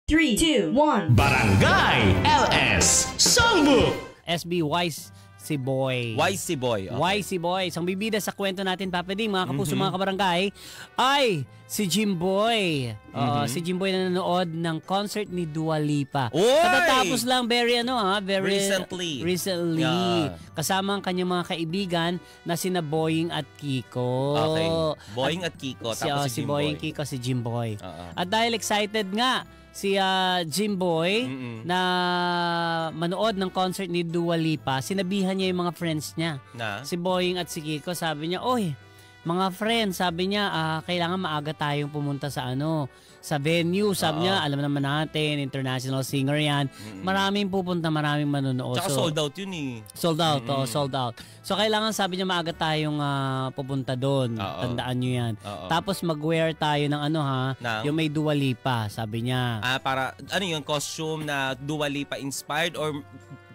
3, 2, 1. Barangay LS Songbook. SB Wise si Boy. Wise si Boy. Okay. Wise si Boy. Isang bibida sa kwento natin, Papa Ding, mga kapuso, mga kabarangay, ay si Jimboy. Si Jimboy na nanood ng concert ni Dua Lipa. Oy! Katatapos lang, very Recently. Yeah. Kasama ang kanyang mga kaibigan na sina Boying at Kiko. Okay. Boying at Kiko. Tapos si Boying, Kiko, si Jimboy. Uh-uh. At dahil excited nga si Jimboy na manood ng concert ni Dua Lipa, sinabihan niya yung mga friends niya. Na? Si Boying at si Kiko, sabi niya, "Oy, mga friends," sabi niya, kailangan maaga tayong pumunta sa venue. Sabi niya, alam naman natin, international singer yan. Maraming pupunta, maraming manonood. Tsaka sold out yun eh. Sold out, sold out. So kailangan, sabi niya, maaga tayong pupunta doon. Tandaan niyo yan. Tapos mag-wear tayo ng yung may Dua Lipa, sabi niya. Para, yung costume na Dua Lipa inspired or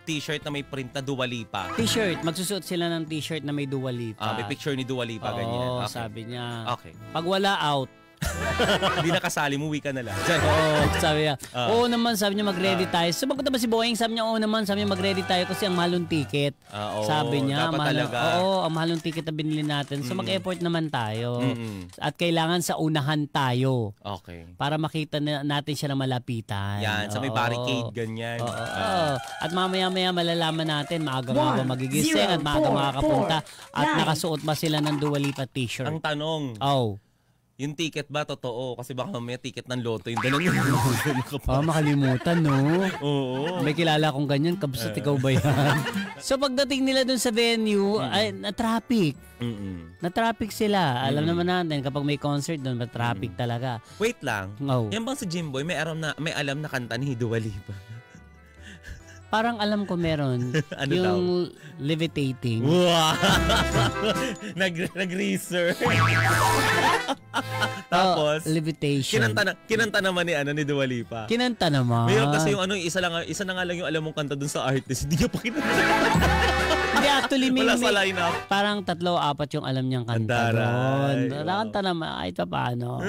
t-shirt na may print na Dua Lipa? T-shirt. Magsusuot sila ng t-shirt na may Dua Lipa. May picture ni Dua Lipa, ganyan. Okay. Sabi niya. Okay. Pag wala, out. Hindi nakasali, muwi ka na lang. Sabi niya. Oo naman, sabi niya, mag-ready tayo. Sumagot naman si Boying, sabi niya, oo naman, sabi niya, mag-ready tayo kasi ang mahal ng ticket. Sabi niya, dapat talaga. ang mahal ng ticket na binili natin. So mag-effort naman tayo. At kailangan sa unahan tayo. Okay. Para makita natin siya na malapitan. Yan, sa may barricade, ganyan. At mamaya-maya malalaman natin, maaga ba magigising at maaga makakapunta. At nakasuot ba sila ng Dua Lipa t-shirt? Ang tanong, yung ticket ba totoo? Kasi baka mamaya ticket ng loto, yung dalang yung makalimutan, no? Oo. May kilala akong ganyan, kabsat ikaw ba yan? So pagdating nila dun sa venue, ay na-traffic. Na-traffic sila. Alam naman natin, kapag may concert dun, na-traffic talaga. Wait lang. Yan bang si Jimboy, may alam na kanta ni Dua Lipa? Parang alam ko meron. Yung levitating. Wow! Nag-research. Tapos, levitation. Kinanta naman ni Dua Lipa. Kinanta naman. Mayroon kasi yung isa na nga lang yung alam mong kanta dun sa artist. Hindi niya pa kinanta. Hindi, actually, wala sa lineup. Parang 3-4 yung alam niyang kanta doon. Nakanta naman, kahit pa paano.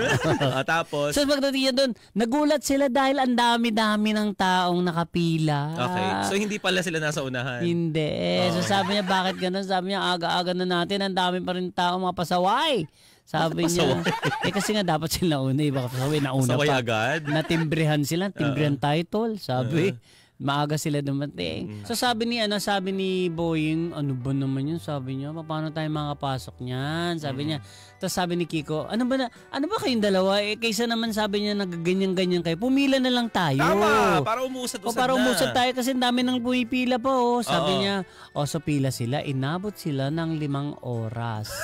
Tapos? So pagdating niya doon, nagulat sila dahil ang dami-dami ng taong nakapila. Okay. So hindi pala sila nasa unahan? Hindi. So sabi niya, bakit ganun? Sabi niya, aga-aga na natin, ang dami pa rin taong mga pasaway. Sabi niya, kasi nga dapat sila una, baka pasaway, nauna pasaway pa. Agad? Natimbrihan sila, timbrihan title, sabi. Maaga sila dumating. So sabi ni Boying, ano ba naman yun? Sabi niya, paano tayo makapasok niyan? Sabi niya. Tapos sabi ni Kiko, ano ba kayong dalawa? Kaysa naman, sabi niya, nagaganyan-ganyan kayo. Pumila na lang tayo. Tama, para umusad-usad na. Para umusad tayo kasi dami nang pumipila pa. Sabi niya, so pila sila. Inabot sila ng 5 oras.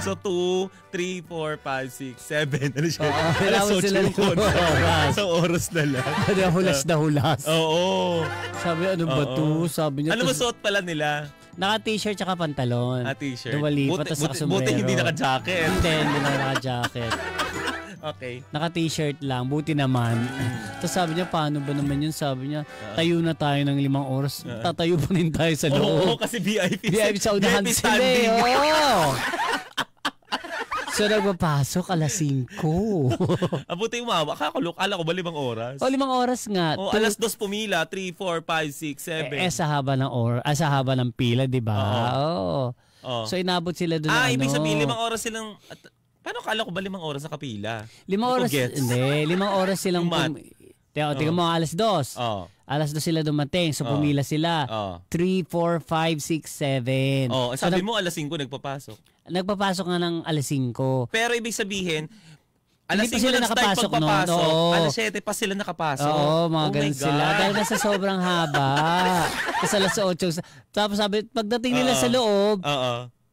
So 2, 3, 4, 5, 6, 7. Ano siya? Inabot sila ng oras. Sa oras na lang. Hulas na hulas. Oo. Sabi, ano ba to? Sabi niya. Ano ba suot pala nila? Naka-t-shirt tsaka pantalon. T-shirt. Dua Lipa, tas naka-sombrero. Buti hindi naka-jacket. Hindi naka-jacket. Okay. Naka-t-shirt lang, buti naman. Tapos sabi niya, paano ba naman yun? Sabi niya, tayo na tayo ng 5 oras. Tatayo pa rin tayo sa loob. Oo, kasi VIP. VIP sa unahan sila. Oo. So nagpapasok 5:00. Abuti umawa. Akala ko ba 5 oras? 5 oras nga. 2 pumila. 3, 4, 5, 6, 7. Sa haba ng sa haba ng pila, di ba? Oo. So inabot sila doon. Ibig sabihin 5 oras silang... Paano kala ko ba 5 oras sa kapila? 5 oras? Hindi. 5 oras silang... Tingnan mo, 2:00. Alas 2 sila dumating. So pumila sila. 3, 4, 5, 6, 7. Sabi mo 5:00 nagpapasok. Nagpapasok nga ng 5:00. Pero ibig sabihin, hindi pa sila nakapasok noon. Alas 7 pa sila nakapasok. Oo, mga ganun sila. Dahil nasa sobrang haba. Kasi alas 8. Tapos sabi, pagdating nila sa loob,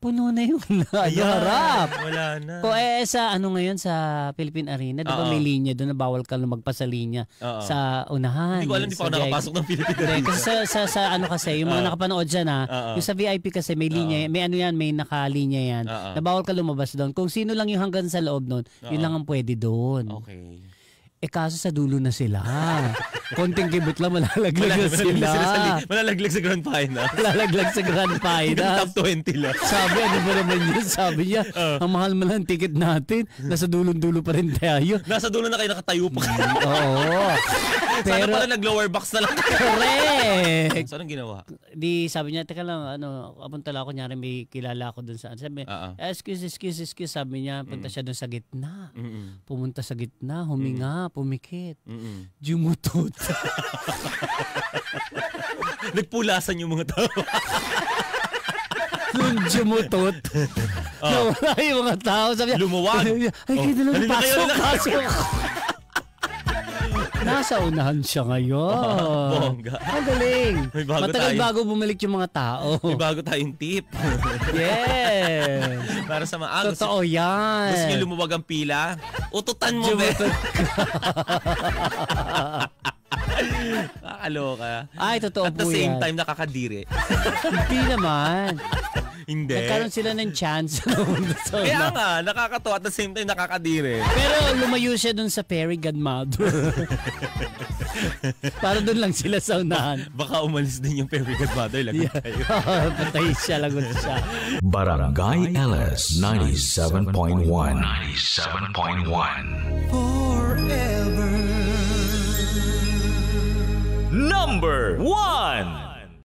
puno na yung harap. Wala na. Sa ngayon sa Philippine Arena, di ba may linya doon na bawal ka magpa sa linya sa unahan. Hindi ko alam, di pa ako nakapasok ng Philippine Arena. Kasi sa yung mga nakapanood dyan yung sa VIP kasi may linya, may nakalinya yan, na bawal ka lumabas doon. Kung sino lang yung hanggang sa loob doon, yun lang ang pwede doon. Okay. kaso sa dulo na sila. Konting kibot lang, malalaglag na sila. Malalaglag sa grand final. Malalaglag sa grand final. Top 20 lang. Sabi, ano ba naman yun? Sabi niya, ang mahal mo lang ticket natin. Nasa dulong-dulo pa rin tayo. Nasa dulo na kayo nakatayo pa. Oo. Sana pala nag-lower box na lang. Correct. So, anong ginawa? Di sabi niya, teka lang, apunta lang ako, kunyari may kilala ako dun sa, sabi, excuse, sabi niya, punta siya dun sa gitna. Pumunta sa gitna, huminga, pumikit. Jumutot. Nagpulasan yung mga tao. Nung jumutot, nawala yung mga tao. Sabi niya, lumuwag. Ay, pasok. Nasa unahan siya ngayon. Bongga. Ang galing. Matagal tayo. bago bumalik yung mga tao. May bago tayong tip. Yes. Para sa mga Totoo yan. Gusto niyo lumuwag ang pila? Ututan mo, be. Nakakaloka. Ay, totoo At po yan. the same time, nakakadiri. Hindi naman. Hindi. Nagkaroon sila ng chance. Kaya nga, nakakatawa at the same time nakakadiri. Pero lumayo siya dun sa fairy godmother. Para dun lang sila sa unahan. Baka umalis din yung fairy godmother. Lagot tayo. Patay siya, lagot siya. Barangay LS 97.1. 97.1. Number 1.